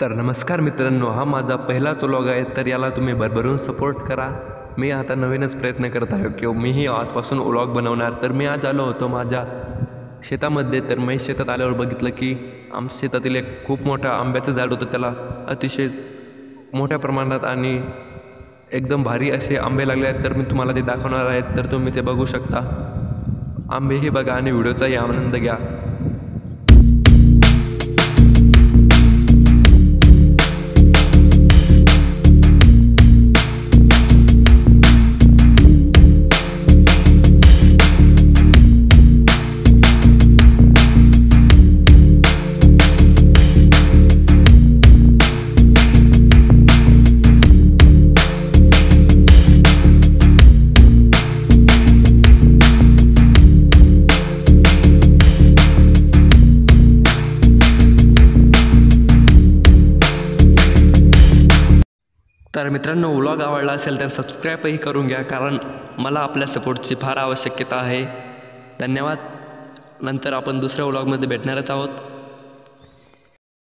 तर नमस्कार मित्रांनो, हा माझा पहिलाच व्लॉग आहे. तर याला तुम्ही भरभरून सपोर्ट करा. मी आता नवीनच प्रयत्न करत आहे की मीही आजपासून व्लॉग बनवणार. तर मी आज आलो होतो माझ्या शेतामध्ये. तर मी शेतात आल्यावर बघितलं की आमच्या शेतातील एक खूप मोठा आंब्याचं झाड होतं. त्याला अतिशय मोठ्या प्रमाणात आणि एकदम भारी असे आंबे लागले आहेत. तर मी तुम्हाला ते दाखवणार आहे. तर तुम्ही ते बघू शकता. आंबेही बघा आणि व्हिडिओचाही आनंद घ्या. तर मित्रांनो, व्लॉग आवडला असेल तर सबस्क्राईबही करून घ्या, कारण मला आपल्या सपोर्टची फार आवश्यकता आहे. धन्यवाद. नंतर आपण दुसऱ्या व्लॉगमध्ये भेटणारच आहोत.